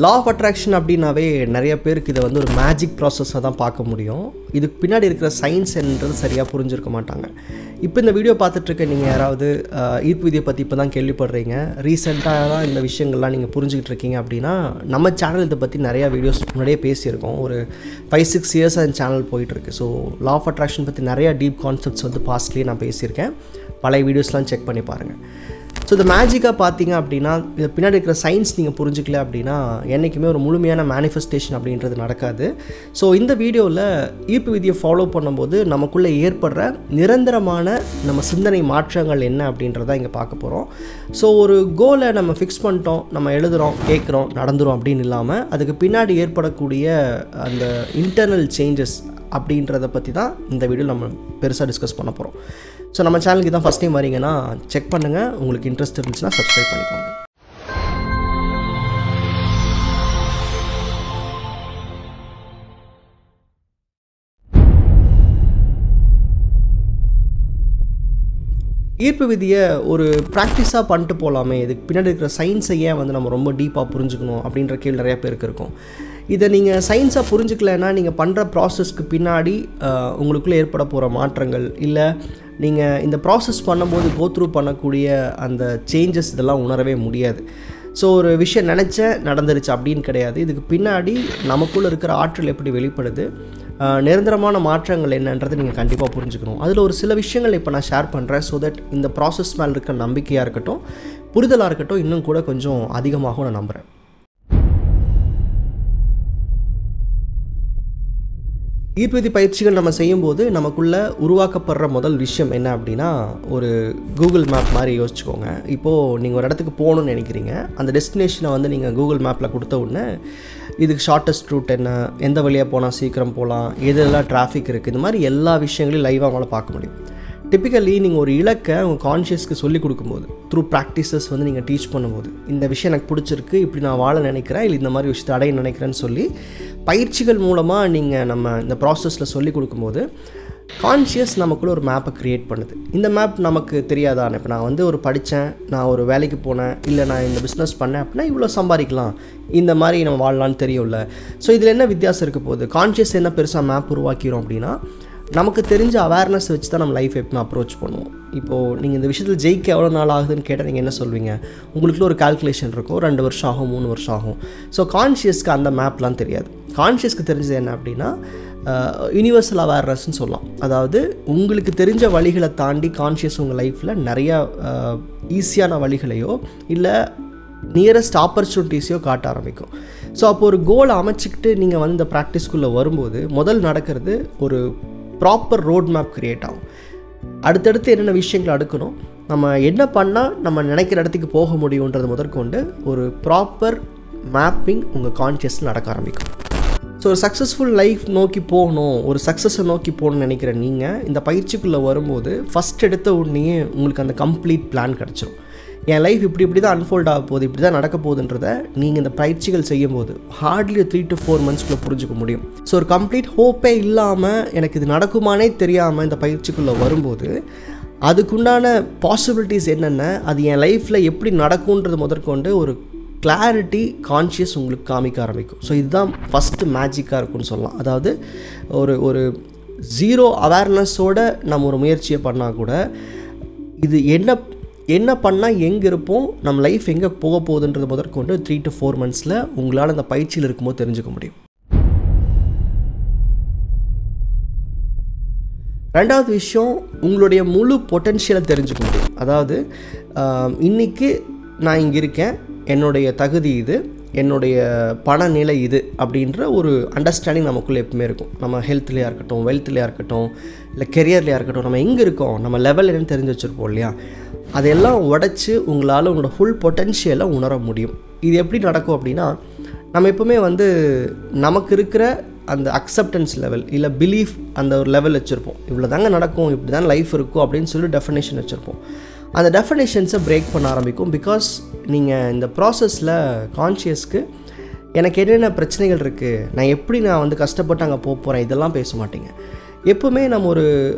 Law of attraction அப்படின்னாவே நிறைய பேருக்கு இதை வந்து ஒரு மேஜிக் ப்ராசஸாக தான் பார்க்க முடியும். இதுக்கு பின்னாடி இருக்கிற சயின்ஸ் என்றது சரியாக புரிஞ்சிருக்க மாட்டாங்க. இப்போ இந்த வீடியோ பார்த்துட்ருக்க நீங்கள் யாராவது ஈர்ப்பு விதியை பற்றி இப்போ தான் கேள்விப்படுறீங்க, ரீசெண்டாக தான் இந்த விஷயங்கள்லாம் நீங்கள் புரிஞ்சுக்கிட்டு இருக்கீங்க அப்படின்னா, நம்ம சேனல் இதை பற்றி நிறையா வீடியோஸ் முன்னாடியே பேசியிருக்கோம். ஒரு 5-6 இயர்ஸாக இந்த சேனல் போயிட்டுருக்கு. ஸோ லா ஆஃப் அட்ராக்ஷன் பற்றி நிறையா டீப் கான்செப்ட்ஸ் வந்து பாஸ்ட்லேயே நான் பேசியிருக்கேன். பழைய வீடியோஸ்லாம் செக் பண்ணி பாருங்கள். ஸோ இந்த மேஜிக்காக பார்த்தீங்க அப்படின்னா, இது பின்னாடி இருக்கிற சயின்ஸ் நீங்கள் புரிஞ்சிக்கல அப்படின்னா என்றைக்குமே ஒரு முழுமையான மேனிஃபெஸ்டேஷன் அப்படின்றது நடக்காது. ஸோ இந்த வீடியோவில் ஈர்ப்பு விதியை ஃபாலோ பண்ணும்போது நமக்குள்ளே ஏற்படுற நிரந்தரமான நம்ம சிந்தனை மாற்றங்கள் என்ன அப்படின்றத இங்கே பார்க்க போகிறோம். ஸோ ஒரு கோலை நம்ம ஃபிக்ஸ் பண்ணிட்டோம், நம்ம எழுதுகிறோம், கேட்குறோம், நடந்துரும் அப்படின்னு இல்லாமல் அதுக்கு பின்னாடி ஏற்படக்கூடிய அந்த இன்டர்னல் சேஞ்சஸ் அப்படின்றத பற்றி தான் இந்த வீடியோ நம்ம பெருசாக டிஸ்கஸ் பண்ண போகிறோம். ஸோ நம்ம சேனலுக்கு தான் ஃபஸ்ட் டைம் வரீங்கன்னா செக் பண்ணுங்கள், உங்களுக்கு இன்ட்ரெஸ்ட் இருந்துச்சுன்னா சப்ஸ்கிரைப் பண்ணிக்கோங்க. ஈர்ப்பு விதியை ஒரு ப்ராக்டிஸாக பண்ணிட்டு போகலாமே, இதுக்கு பின்னாடி இருக்கிற சயின்ஸை ஏன் வந்து நம்ம ரொம்ப டீப்பாக புரிஞ்சுக்கணும் அப்படின்ற கேள்வி நிறையா பேருக்கு இருக்கும். இதை நீங்கள் சயின்ஸாக புரிஞ்சுக்கலைன்னா நீங்கள் பண்ணுற ப்ராசஸ்க்கு பின்னாடி உங்களுக்குள்ளே ஏற்பட போகிற மாற்றங்கள், இல்லை நீங்கள் இந்த ப்ராசஸ் பண்ணும்போது கோத்ரூ பண்ணக்கூடிய அந்த சேஞ்சஸ் இதெல்லாம் உணரவே முடியாது. ஸோ ஒரு விஷயம் நினச்சேன் நடந்துருச்சு அப்படின்னு கிடையாது. இதுக்கு பின்னாடி நமக்குள்ளே இருக்கிற ஆற்றல் எப்படி வெளிப்படுது, நிரந்தரமான மாற்றங்கள் என்னன்றது நீங்கள் கண்டிப்பாக புரிஞ்சுக்கணும். அதில் ஒரு சில விஷயங்கள் இப்போ நான் ஷேர் பண்ணுறேன். ஸோ தட் இந்த ப்ராசஸ் மேலே இருக்க நம்பிக்கையாக இருக்கட்டும், புரிதலாக இருக்கட்டும், இன்னும் கூட கொஞ்சம் அதிகமாகவும் நான் நம்புகிறேன். ஈர்ப்பு விதி பயிற்சிகள் நம்ம செய்யும்போது நமக்குள்ளே உருவாக்கப்படுற முதல் விஷயம் என்ன அப்படின்னா, ஒரு கூகுள் மேப் மாதிரி யோசிச்சுக்கோங்க. இப்போது நீங்கள் ஒரு இடத்துக்கு போகணுன்னு நினைக்கிறீங்க, அந்த டெஸ்டினேஷனை வந்து நீங்கள் கூகுள் மேப்பில் கொடுத்த உடனே இதுக்கு ஷார்ட்டஸ்ட் ரூட் என்ன, எந்த வழியாக போனால் சீக்கிரம் போகலாம், எதெல்லாம் டிராஃபிக் இருக்குது, இந்த மாதிரி எல்லா விஷயங்களையும் லைவாக அவங்களால பார்க்க முடியும். டிப்பிக்கலி நீங்கள் ஒரு இலக்கை உங்கள் கான்ஷியஸ்க்கு சொல்லிக் கொடுக்கும்போது, த்ரூ ப்ராக்டிசஸ் வந்து நீங்கள் டீச் பண்ணும்போது, இந்த விஷயம் எனக்கு பிடிச்சிருக்கு, இப்படி நான் வாழ நினைக்கிறேன், இல்லை இந்த மாதிரி விஷயத்தை அடைய நினைக்கிறேன்னு சொல்லி பயிற்சிகள் மூலமாக நீங்கள் நம்ம இந்த ப்ராசஸில் சொல்லிக் கொடுக்கும்போது கான்ஷியஸ் நமக்குள்ளே ஒரு மேப்பை க்ரியேட் பண்ணுது. இந்த மேப் நமக்கு தெரியாதான், இப்போ நான் வந்து ஒரு படித்தேன், நான் ஒரு வேலைக்கு போனேன், இல்லை நான் இந்த பிஸ்னஸ் பண்ணேன் அப்படின்னா இவ்வளோ சம்பாதிக்கலாம், இந்த மாதிரி நம்ம வாழலான்னு தெரியும்ல. ஸோ இதில் என்ன வித்தியாசம் இருக்க போகுது? கான்ஷியஸ் என்ன பெருசாக மேப் உருவாக்கிறோம் அப்படின்னா, நமக்கு தெரிஞ்ச அவேர்னஸ் வச்சு தான் நம்ம லைஃப் எப்பவுமே அப்ரோச் பண்ணுவோம். இப்போது நீங்கள் இந்த விஷயத்தில் ஜெயிக்க எவ்வளோ நாள் ஆகுதுன்னு கேட்டால் நீங்கள் என்ன சொல்வீங்க? உங்களுக்குள்ள ஒரு கால்குலேஷன் இருக்கும், 2 வருஷம் ஆகும், 3 வருஷம் ஆகும். ஸோ கான்ஷியஸ்க்கு அந்த மேப்லாம் தெரியாது. கான்ஷியஸ்க்கு தெரிஞ்சது என்ன அப்படின்னா, யூனிவர்சல் அவேர்னஸ்ன்னு சொல்லலாம். அதாவது உங்களுக்கு தெரிஞ்ச வழிகளை தாண்டி கான்ஷியஸ் உங்கள் லைஃப்பில் நிறையா ஈஸியான வழிகளையோ இல்லை நியரஸ்ட் ஆப்பர்ச்சுனிட்டிஸையோ காட்ட ஆரம்பிக்கும். ஸோ அப்போ ஒரு கோலை அமைச்சிக்கிட்டு நீங்கள் வந்து இந்த ப்ராக்டிஸ்குள்ளே வரும்போது முதல் நடக்கிறது ஒரு ப்ராப்பர் ரோட் மேப் க்ரியேட் ஆகும். அடுத்தடுத்து என்னென்ன விஷயங்கள் அடுக்கணும், நம்ம என்ன பண்ணால் நம்ம நினைக்கிற இடத்துக்கு போக முடியுன்றது முதற்கொண்டு ஒரு ப்ராப்பர் மேப்பிங் உங்கள் கான்ஷியஸில் நடக்க ஆரம்பிக்கும். ஸோ ஒரு சக்ஸஸ்ஃபுல் லைஃப் நோக்கி போகணும், ஒரு சக்ஸஸை நோக்கி போகணும்னு நினைக்கிற நீங்கள் இந்த பயிற்சிக்குள்ளே வரும்போது ஃபஸ்ட் எடுத்த உடனே உங்களுக்கு அந்த கம்ப்ளீட் பிளான் கிடச்சிரும். என் லைஃப் இப்படி தான் அன்ஃபோல்ட் ஆக போகுது, இப்படி தான் நடக்க போகுதுன்றதை நீங்கள் இந்த பயிற்சிகள் செய்யும்போது ஹார்ட்லி 3 to 4 monthsக்குள்ளே புரிஞ்சுக்க முடியும். ஸோ ஒரு கம்ப்ளீட் ஹோப்பே இல்லாமல் எனக்கு இது நடக்குமானே தெரியாமல் இந்த பயிற்சிக்குள்ளே வரும்போது அதுக்குண்டான பாசிபிலிட்டிஸ் என்னென்ன, அது என் லைஃப்பில் எப்படி நடக்கும்ன்றது முதற்கொண்டு ஒரு கிளாரிட்டி கான்ஷியஸ் உங்களுக்கு காமிக்க ஆரம்பிக்கும். ஸோ இதுதான் ஃபஸ்ட்டு மேஜிக்காக இருக்குன்னு சொல்லலாம். அதாவது ஒரு ஜீரோ அவேர்னஸோடு நம்ம ஒரு முயற்சியை பண்ணால் கூட இது என்ன பண்ணால் எங்கே இருப்போம், நம்ம லைஃப் எங்கே போக போகுதுன்றது முதற்கொண்டு 3 to 4 monthஸில் உங்களால் அந்த பயிற்சியில் இருக்கும்போது தெரிஞ்சுக்க முடியும். ரெண்டாவது விஷயம், உங்களுடைய முழு பொட்டென்ஷியலை தெரிஞ்சுக்க முடியும். அதாவது இன்றைக்கி நான் இங்கே இருக்கேன், என்னுடைய தகுதி இது, என்னுடைய பணநிலை இது அப்படின்ற ஒரு அண்டர்ஸ்டாண்டிங் நமக்குள்ளே எப்பவுமே இருக்கும். நம்ம ஹெல்த்லேயா இருக்கட்டும், வெல்த்லேயா இருக்கட்டும், இல்லை கெரியர்லேயா இருக்கட்டும், நம்ம எங்கே இருக்கோம், நம்ம லெவல் என்னன்னு தெரிஞ்சு வச்சுருப்போம் இல்லையா? அதெல்லாம் உடச்சி உங்களால் உங்களோட ஃபுல் பொட்டென்ஷியலை உணர முடியும். இது எப்படி நடக்கும் அப்படின்னா, நம்ம எப்பவுமே வந்து நமக்கு இருக்கிற அந்த அக்செப்டன்ஸ் லெவல் இல்லை பிலீஃப் அந்த ஒரு லெவல் வச்சுருப்போம். இவ்வளோ தாங்க நடக்கும், இப்படி தான் லைஃப் இருக்கும் அப்படின்னு சொல்லி டெஃபினேஷன் வச்சுருப்போம். அந்த டெஃபினேஷன்ஸை பிரேக் பண்ண ஆரம்பிக்கும். பிகாஸ் நீங்கள் இந்த ப்ராசஸில் கான்ஷியஸ்க்கு எனக்கு என்னென்ன பிரச்சனைகள் இருக்குது, நான் வந்து கஷ்டப்பட்டு அங்கே போகிறேன், இதெல்லாம் பேச மாட்டீங்க. எப்போவுமே நம்ம ஒரு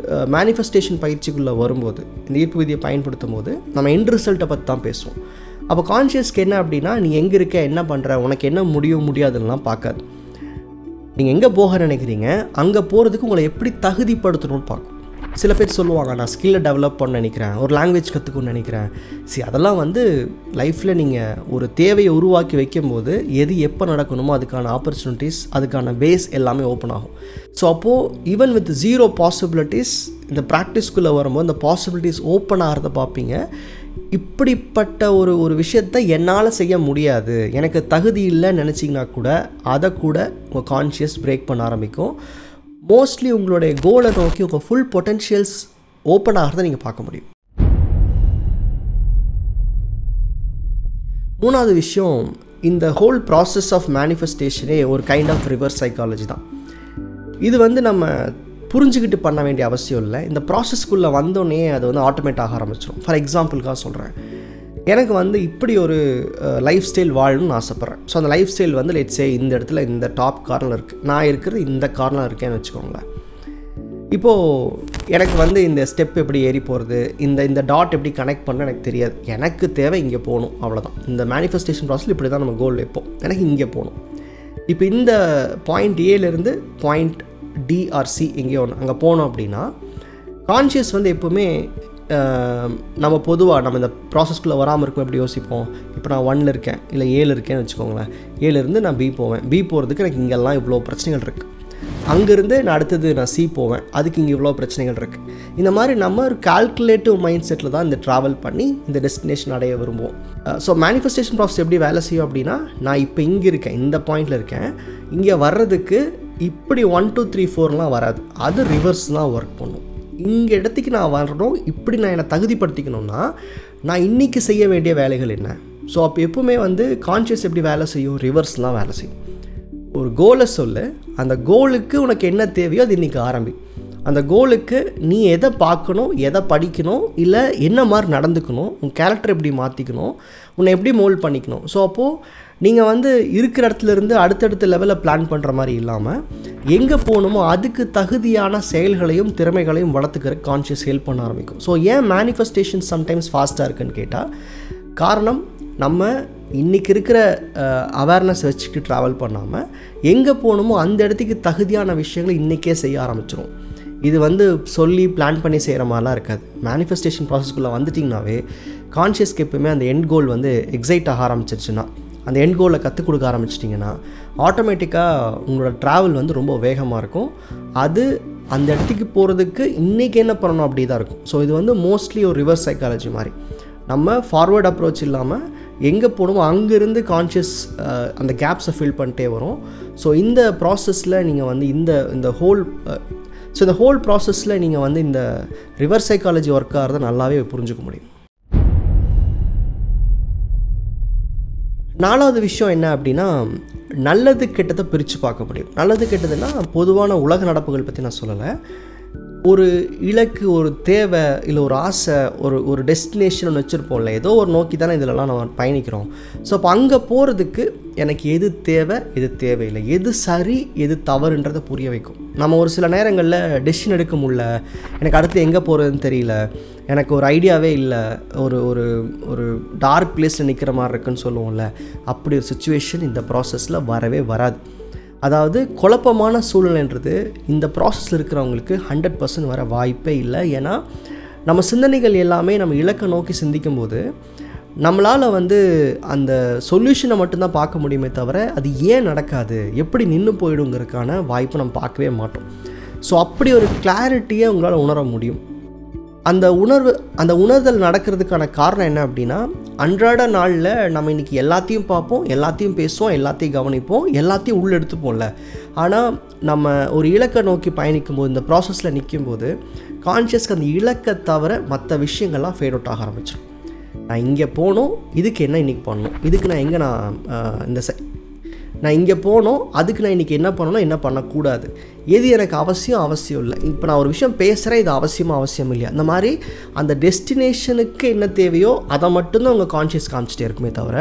மேனிஃபெஸ்டேஷன் பயிற்சிக்குள்ளே வரும்போது, இந்த ஈர்ப்பு விதியை பயன்படுத்தும் போது நம்ம எண்ட் ரிசல்ட்டை பற்றி தான் பேசுவோம். அப்போ கான்ஷியஸ்க்கு என்ன அப்படின்னா, நீ எங்கே இருக்க, என்ன பண்ணுற, உனக்கு என்ன முடியும் முடியாதுன்னெலாம் பார்க்காது. நீங்கள் எங்கே போக நினைக்கிறீங்க, அங்கே போகிறதுக்கு உங்களை எப்படி தகுதிப்படுத்தணும்னு பார்க்கும். சில பேர் சொல்லுவாங்க, நான் ஸ்கில்லை டெவலப் பண்ண நினைக்கிறேன், ஒரு லாங்குவேஜ் கற்றுக்கணும்னு நினைக்கிறேன். அதெல்லாம் வந்து லைஃப்பில் நீங்கள் ஒரு தேவையை உருவாக்கி வைக்கும்போது எது எப்போ நடக்கணுமோ அதுக்கான ஆப்பர்ச்சுனிட்டிஸ், அதுக்கான பேஸ் எல்லாமே ஓப்பன் ஆகும். ஸோ அப்போது ஈவன் வித் 0 பாசிபிலிட்டிஸ் இந்த ப்ராக்டிஸ்குள்ளே வரும்போது இந்த பாசிபிலிட்டிஸ் ஓப்பன் ஆகிறத பார்ப்பீங்க. இப்படிப்பட்ட ஒரு விஷயத்தை என்னால் செய்ய முடியாது, எனக்கு தகுதி இல்லைன்னு நினச்சிங்கன்னா கூட அதை கூட உங்கள் கான்ஷியஸ் பிரேக் பண்ண ஆரம்பிக்கும். மோஸ்ட்லி உங்களுடைய கோலை நோக்கி உங்கள் ஃபுல் பொட்டென்ஷியல்ஸ் ஓப்பன் ஆகிறத நீங்கள் பார்க்க முடியும். 3வது விஷயம், இந்த ஹோல் ப்ராசஸ் ஆஃப் மேனிஃபெஸ்டேஷனே ஒரு கைண்ட் ஆஃப் ரிவர்ஸ் சைக்காலஜி தான். இது வந்து நம்ம புரிஞ்சுக்கிட்டு பண்ண வேண்டிய அவசியம் இல்லை. இந்த ப்ராசஸ்க்குள்ளே வந்தோடனே அது வந்து ஆட்டோமேட் ஆக ஆரம்பிச்சிடும். ஃபார் எக்ஸாம்பிளுக்காக சொல்கிறேன், எனக்கு வந்து இப்படி ஒரு லைஃப் ஸ்டைல் வாழணும்னு ஆசைப்பட்றேன். ஸோ அந்த லைஃப் ஸ்டைல் வந்து லெட்ஸே இந்த இடத்துல இந்த டாப் கார்னரில் இருக்குது, நான் இருக்கிறது இந்த கார்னரில் இருக்கேன்னு வச்சுக்கோங்களேன். இப்போது எனக்கு வந்து இந்த ஸ்டெப் எப்படி ஏறி போகிறது, இந்த டாட் எப்படி கனெக்ட் பண்ண எனக்கு தெரியாது. எனக்கு தேவை இங்கே போகணும், அவ்வளோதான். இந்த மேனிஃபெஸ்டேஷன் ப்ராசஸில் இப்படி தான் நம்ம கோல் வைப்போம், எனக்கு இங்கே போகணும். இப்போ இந்த பாயிண்ட் ஏலேருந்து பாயிண்ட் டிஆர்சி எங்கேயோ ஒன்று அங்கே போனோம் அப்படின்னா, கான்ஷியஸ் வந்து எப்போவுமே நம்ம பொதுவாக நம்ம இந்த ப்ராசஸ்க்குள்ளே வராமல் இருக்கும் எப்படி யோசிப்போம். இப்போ நான் 1ல் இருக்கேன், இல்லை 7 இருக்கேன்னு வச்சுக்கோங்களேன். 7லேருந்து நான் பி போவேன், பி போகிறதுக்கு எனக்கு இங்கெல்லாம் இவ்வளோ பிரச்சனைகள் இருக்குது. அங்கேருந்து நான் அடுத்தது நான் சி போவேன், அதுக்கு இங்கே இவ்வளோ பிரச்சனைகள் இருக்குது. இந்த மாதிரி நம்ம ஒரு கால்குலேட்டிவ் மைண்ட் செட்டில் தான் இந்த ட்ராவல் பண்ணி இந்த டெஸ்டினேஷன் அடைய விரும்புவோம். ஸோ மேனிஃபெஸ்டேஷன் ப்ராசஸ் எப்படி வேலை செய்யும் அப்படின்னா, நான் இப்போ இங்கே இருக்கேன், இந்த பாயிண்டில் இருக்கேன், இங்கே வர்றதுக்கு இப்படி 1 2 3 4லாம் வராது, அது ரிவர்ஸ் தான் ஒர்க் பண்ணும். இங்கே இடத்துக்கு நான் வரணும், இப்படி நான் என்னை தகுதிப்படுத்திக்கணும்னா நான் இன்றைக்கி செய்ய வேண்டிய வேலைகள் என்ன. ஸோ அப்போ எப்போவுமே வந்து கான்ஷியஸ் எப்படி வேலை செய்யும், ரிவர்ஸ்லாம் வேலை செய்யும். ஒரு கோலை சொல்லு, அந்த கோலுக்கு உனக்கு என்ன தேவையோ அது இன்றைக்கி ஆரம்பி. அந்த கோலுக்கு நீ எதை பார்க்கணும், எதை படிக்கணும், இல்லை என்ன மாதிரி நடந்துக்கணும், உன் கேரக்டர் எப்படி மாற்றிக்கணும், உன்னை எப்படி மோல்ட் பண்ணிக்கணும். ஸோ அப்போது நீங்கள் வந்து இருக்கிற இடத்துலேருந்து அடுத்தடுத்த லெவலில் பிளான் பண்ணுற மாதிரி இல்லாமல் எங்கே போகணுமோ அதுக்கு தகுதியான செயல்களையும் திறமைகளையும் வளர்த்துக்கிற கான்ஷியஸ் ஹெல்ப் பண்ண ஆரம்பிக்கும். ஸோ ஏன் மேனிஃபெஸ்டேஷன் சம்டைம்ஸ் ஃபாஸ்ட்டாக இருக்குன்னு கேட்டால், காரணம் நம்ம இன்றைக்கி இருக்கிற அவேர்னஸ் வச்சுட்டு ட்ராவல் பண்ணாமல் எங்கே போகணுமோ அந்த இடத்துக்கு தகுதியான விஷயங்களை இன்றைக்கே செய்ய ஆரம்பிச்சிடும். இது வந்து சொல்லி பிளான் பண்ணி செய்கிற மாதிரிலாம் இருக்காது. மேனிஃபெஸ்டேஷன் ப்ராசஸ்க்குள்ளே வந்துட்டிங்கனாவே கான்ஷியஸ்க்கு எப்பவுமே அந்த எண்ட் கோல் வந்து எக்ஸைட் ஆக ஆரம்பிச்சிருச்சுன்னா, அந்த எண்ட் கோலை கற்றுக் கொடுக்க ஆரம்பிச்சிட்டிங்கன்னா ஆட்டோமேட்டிக்காக உங்களோட ட்ராவல் வந்து ரொம்ப வேகமாக இருக்கும். அது அந்த இடத்துக்கு போகிறதுக்கு இன்றைக்கி என்ன பண்ணணும் அப்படி தான் இருக்கும். ஸோ இது வந்து மோஸ்ட்லி ஒரு ரிவர்ஸ் சைக்காலஜி மாதிரி. நம்ம ஃபார்வர்ட் அப்ரோச் இல்லாமல் எங்கே போகணுமோ அங்கேருந்து கான்ஷியஸ் அந்த கேப்ஸை ஃபில் பண்ணிட்டே வரும். ஸோ இந்த ப்ராசஸில் நீங்கள் வந்து இந்த ஹோல் ப்ராசஸில் நீங்கள் வந்து இந்த ரிவர்ஸ் சைக்காலஜி ஒர்க் ஆகிறத நல்லாவே புரிஞ்சுக்க முடியும். 4வது விஷயம் என்ன அப்படின்னா, நல்லது கெட்டதை பிரித்து பார்க்க முடியும். நல்லது கெட்டதுன்னா பொதுவான உலக நடப்புகள் பற்றி நான் சொல்லலை. ஒரு இலக்கு, ஒரு தேவை, இல்லை ஒரு ஆசை, ஒரு டெஸ்டினேஷன் ஒன்று வச்சுருப்போம்ல, ஏதோ ஒரு நோக்கி தானே இதிலலாம் நம்ம பயணிக்கிறோம். ஸோ அப்போ அங்கே போகிறதுக்கு எனக்கு எது தேவை, எது தேவையில்லை, எது சரி, எது தவறுன்றதை புரிய வைக்கும். நம்ம ஒரு சில நேரங்களில் டெசிஷன் எடுக்க முடியல, எனக்கு அடுத்து எங்கே போகிறதுன்னு தெரியல, எனக்கு ஒரு ஐடியாவே இல்லை, ஒரு டார்க் பிளேஸில் நிற்கிற மாதிரி இருக்குன்னு சொல்லுவோம்ல, அப்படி ஒரு சுச்சுவேஷன் இந்த ப்ராசஸில் வரவே வராது. அதாவது குழப்பமான சூழ்நிலைன்றது இந்த ப்ராசஸில் இருக்கிறவங்களுக்கு 100% வர வாய்ப்பே இல்லை. ஏன்னா நம்ம சிந்தனைகள் எல்லாமே நம்ம இலக்கை நோக்கி சிந்திக்கும்போது நம்மளால் வந்து அந்த சொல்யூஷனை மட்டும்தான் பார்க்க முடியுமே தவிர அது ஏன் நடக்காது, எப்படி நின்று போயிடுங்கிறதுக்கான வாய்ப்பை நம்ம பார்க்கவே மாட்டோம். ஸோ அப்படி ஒரு கிளாரிட்டியை உங்களால் உணர முடியும். அந்த உணர்தல் நடக்கிறதுக்கான காரணம் என்ன அப்படின்னா, அன்றாட நாளில் நம்ம இன்றைக்கி எல்லாத்தையும் பார்ப்போம், எல்லாத்தையும் பேசுவோம், எல்லாத்தையும் கவனிப்போம், எல்லாத்தையும் உள்ளெடுத்துப்போம்ல. ஆனால் நம்ம ஒரு இலக்கை நோக்கி பயணிக்கும் போது, இந்த ப்ராசஸில் நிற்கும்போது கான்ஷியஸ்க்கு அந்த இலக்கை தவிர மற்ற விஷயங்கள்லாம் ஃபேட் அவுட் ஆக ஆரம்பிச்சிடும். நான் இங்கே போகணும், இதுக்கு என்ன இன்றைக்கி பண்ணணும், இதுக்கு நான் எங்கே நான் இங்கே போகணும், அதுக்கு நான் இன்றைக்கி என்ன பண்ணணும், என்ன பண்ணக்கூடாது, எது எனக்கு அவசியம் இல்லை, இப்போ நான் ஒரு விஷயம் பேசுகிறேன், இது அவசியம் இல்லையா, அந்த மாதிரி அந்த டெஸ்டினேஷனுக்கு என்ன தேவையோ அதை மட்டும்தான் உங்கள் கான்ஷியஸ் காமிச்சிட்டே இருக்குமே தவிர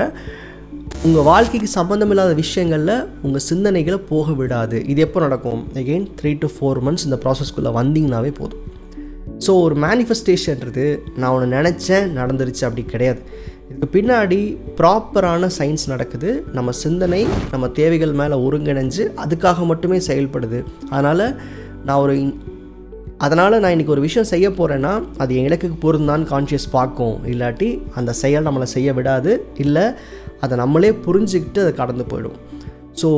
உங்கள் வாழ்க்கைக்கு சம்மந்தமில்லாத விஷயங்களில் உங்கள் சிந்தனைகளை போக விடாது. இது எப்போ நடக்கும்? அகெயின் 3 to 4 months இந்த ப்ராசஸ்க்குள்ளே வந்தீங்கன்னாவே போதும். ஸோ ஒரு மேனிஃபெஸ்டேஷன்றது நான் ஒன்று நினச்சேன் நடந்துருச்சு அப்படி கிடையாது. இதுக்கு பின்னாடி ப்ராப்பரான சயின்ஸ் நடக்குது. நம்ம சிந்தனை நம்ம தேவைகள் மேலே ஒருங்கிணைஞ்சு அதுக்காக மட்டுமே செயல்படுது. அதனால் நான் இன்றைக்கி ஒரு விஷயம் செய்ய போகிறேன்னா அது என் இலக்குக்கு பொருந்தான்னு கான்ஷியஸ் பார்க்கும். இல்லாட்டி அந்த செயல் நம்மளை செய்ய விடாது, இல்லை அதை நம்மளே புரிஞ்சுக்கிட்டு அதை கடந்து போயிடும். ஸோ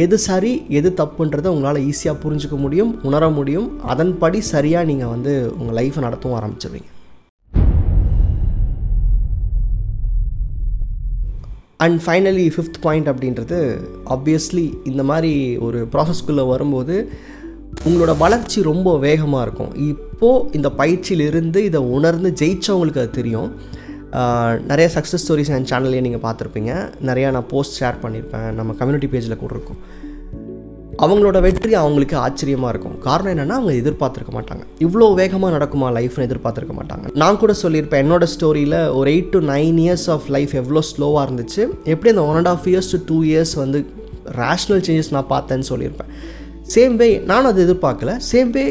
எது சரி எது தப்புன்றதை உங்களால் ஈஸியாக புரிஞ்சுக்க முடியும், உணர முடியும். அதன்படி சரியாக நீங்கள் வந்து உங்கள் லைஃப்பை நடத்தவும் ஆரம்பிச்சிடுவீங்க. அண்ட் ஃபைனலி 5th பாயிண்ட் அப்படின்றது ஆப்வியஸ்லி இந்த மாதிரி ஒரு ப்ராசஸ்க்குள்ளே வரும்போது உங்களோட வளர்ச்சி ரொம்ப வேகமாக இருக்கும். இப்போது இந்த பயிற்சியிலிருந்து இதை உணர்ந்து ஜெயித்தவங்களுக்கு அது தெரியும். நிறைய சக்ஸஸ் ஸ்டோரிஸ் என் சேனல்லையே நீங்கள் பார்த்துருப்பீங்க. நிறையா நான் போஸ்ட் ஷேர் பண்ணியிருப்பேன், நம்ம கம்யூனிட்டி பேஜில் கூட இருக்கும். அவங்களோட வெற்றி அவங்களுக்கு ஆச்சரியமாக இருக்கும். காரணம் என்னென்னா அவங்க எதிர்பார்த்துருக்க மாட்டாங்க, இவ்வளோ வேகமாக நடக்குமா லைஃப்னு எதிர்பார்த்துருக்க மாட்டாங்க. நான் கூட சொல்லியிருப்பேன் என்னோடய ஸ்டோரியில் ஒரு 8 to 9 years ஆஃப் லைஃப் எவ்வளோ ஸ்லோவாக இருந்துச்சு, எப்படி அந்த 1.5 years to 2 years வந்து ரேஷ்னல் சேஞ்சஸ் நான் பார்த்தேன்னு சொல்லியிருப்பேன். சேம் வே நானும் அதை எதிர்பார்க்கல. சேம் வே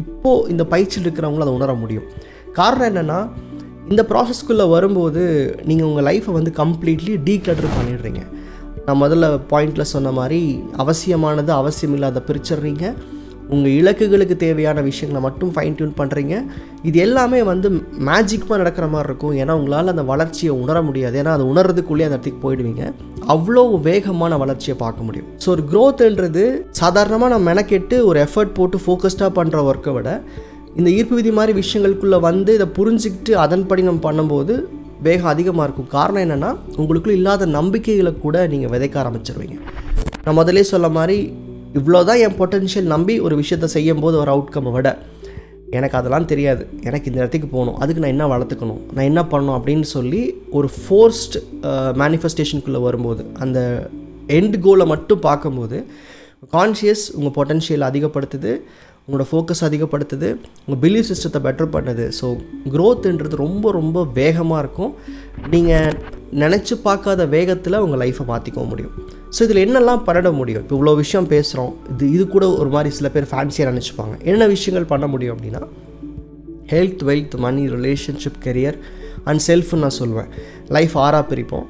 இப்போது இந்த பயிற்சியில் இருக்கிறவங்களும் அதை உணர முடியும். காரணம் என்னென்னா இந்த ப்ராசஸ்க்குள்ளே வரும்போது நீங்கள் உங்கள் லைஃப்பை வந்து கம்ப்ளீட்லி டீக்ளட்டர் பண்ணிடுறீங்க. நான் முதல்ல பாயிண்டில் சொன்ன மாதிரி அவசியமானது அவசியம் இல்லாத பிரிச்சிடுறீங்க. உங்கள் இலக்குகளுக்கு தேவையான விஷயங்களை மட்டும் ஃபைன் டியூன் பண்ணுறீங்க. இது எல்லாமே வந்து மேஜிக்காக நடக்கிற மாதிரி இருக்கும். ஏன்னா உங்களால் அந்த வளர்ச்சியை உணர முடியாது. ஏன்னா அது உணர்றதுக்குள்ளேயே அந்த இடத்துக்கு போயிடுவீங்க. அவ்வளோ வேகமான வளர்ச்சியை பார்க்க முடியும். ஸோ ஒரு க்ரோத்ன்றது சாதாரணமாக நம்ம மெனக்கெட்டு ஒரு எஃபர்ட் போட்டு ஃபோக்கஸ்டாக பண்ணுற ஒர்க்கை விட இந்த ஈர்ப்பு விதி மாதிரி விஷயங்களுக்குள்ளே வந்து இதை புரிஞ்சுக்கிட்டு அதன்படி நம்ம பண்ணும்போது வேகம் அதிகமாக இருக்கும். காரணம் என்னென்னா உங்களுக்குள்ள இல்லாத நம்பிக்கைகளை கூட நீங்கள் விதைக்க ஆரம்பிச்சிருவீங்க. நான் முதலே சொல்ல மாதிரி இவ்வளோதான் என் பொட்டென்ஷியல் நம்பி ஒரு விஷயத்தை செய்யும் போது ஒரு அவுட்கம் விட எனக்கு அதெல்லாம் தெரியாது, எனக்கு இந்த இடத்துக்கு போகணும், அதுக்கு நான் என்ன வளர்த்துக்கணும், நான் என்ன பண்ணணும் அப்படின்னு சொல்லி ஒரு ஃபோர்ஸ்ட் மேனிஃபெஸ்டேஷனுக்குள்ளே வரும்போது அந்த எண்ட் கோலை மட்டும் பார்க்கும்போது கான்ஷியஸ் உங்கள் பொட்டென்ஷியல் அதிகப்படுத்துது, உங்களோட ஃபோக்கஸ் அதிகப்படுத்துது, உங்கள் பிலீஃப் சிஸ்டத்தை பெட்டர் பண்ணுது. ஸோ க்ரோத்துன்றது ரொம்ப ரொம்ப வேகமாக இருக்கும். நீங்கள் நினச்சி பார்க்காத வேகத்தில் உங்கள் லைஃப்பை மாற்றிக்க முடியும். ஸோ இதில் என்னெல்லாம் பண்ணிட முடியும்? இப்போ இவ்வளோ விஷயம் பேசுகிறோம், இது கூட ஒரு மாதிரி சில பேர் ஃபேன்சியாக நினச்சிப்பாங்க. என்ன விஷயங்கள் பண்ண முடியும் அப்படின்னா health, wealth, money, relationship, career and செல்ஃப்னு நான் சொல்லுவேன். லைஃப் 6ஆக பிரிப்போம்.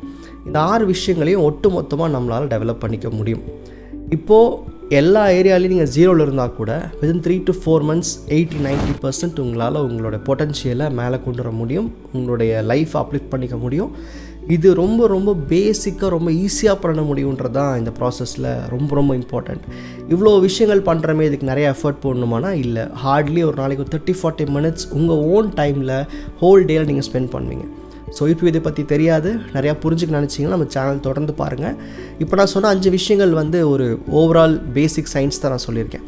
இந்த 6 விஷயங்களையும் ஒட்டு மொத்தமாக நம்மளால் டெவலப் பண்ணிக்க முடியும். இப்போது எல்லா ஏரியாலையும் நீங்கள் 0ல் இருந்தால் கூட வித்தின் 3 to 4 months 80-90% உங்களால் உங்களோட பொட்டன்ஷியலை மேலே கொண்டு வர முடியும். உங்களுடைய லைஃப் அப்லிஃப்ட் பண்ணிக்க முடியும். இது ரொம்ப ரொம்ப பேசிக்காக ரொம்ப ஈஸியாக பண்ண முடியுன்றது தான் இந்த ப்ராசஸில் ரொம்ப ரொம்ப இம்பார்ட்டண்ட். இவ்வளோ விஷயங்கள் பண்ணுறமே இதுக்கு நிறைய எஃபர்ட் போடணுமானா இல்லை. ஹார்ட்லி ஒரு நாளைக்கு ஒரு 30-40 minutes உங்கள் ஓன் டைமில் ஹோல் டேயில் நீங்கள் ஸ்பெண்ட் பண்ணுவீங்க. ஸோ இப்போ இதை பற்றி தெரியாது, நிறையா புரிஞ்சுக்க நினச்சிங்கன்னா நம்ம சேனல் தொடர்ந்து பாருங்கள். இப்போ நான் சொன்ன 5 விஷயங்கள் வந்து ஒரு ஓவரால் பேசிக் சயின்ஸ் தான் நான் சொல்லியிருக்கேன்.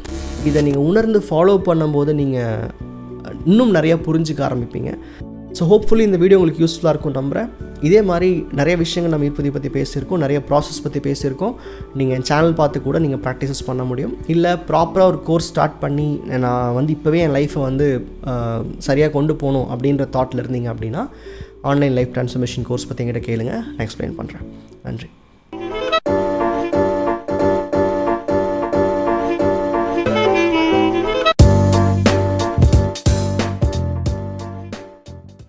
இதை நீங்கள் உணர்ந்து ஃபாலோ பண்ணும்போது நீங்கள் இன்னும் நிறையா புரிஞ்சுக்க ஆரம்பிப்பீங்க. ஸோ ஹோப்ஃபுல்லி இந்த வீடியோ உங்களுக்கு யூஸ்ஃபுல்லாக இருக்கும் நம்புகிறேன். இதே மாதிரி நிறைய விஷயங்கள் நம்ம ஈர்ப்பதை பற்றி பேசியிருக்கோம், நிறைய ப்ராசஸ் பற்றி பேசியிருக்கோம். நீங்கள் என் சேனல் பார்த்து கூட நீங்கள் ப்ராக்டிசஸ் பண்ண முடியும். இல்லை ப்ராப்பராக ஒரு கோர்ஸ் ஸ்டார்ட் பண்ணி நான் வந்து இப்போவே என் லைஃப்பை வந்து சரியாக கொண்டு போகணும் அப்படின்ற தாட்டில் இருந்தீங்க அப்படின்னா ஆன்லைன் லைஃப் ட்ரான்ஸ்ஃபர்மேஷன் கோர்ஸ் பற்றி என்கிட்ட கேளுங்க, நான் எக்ஸ்பிளைன் பண்ணுறேன். நன்றி.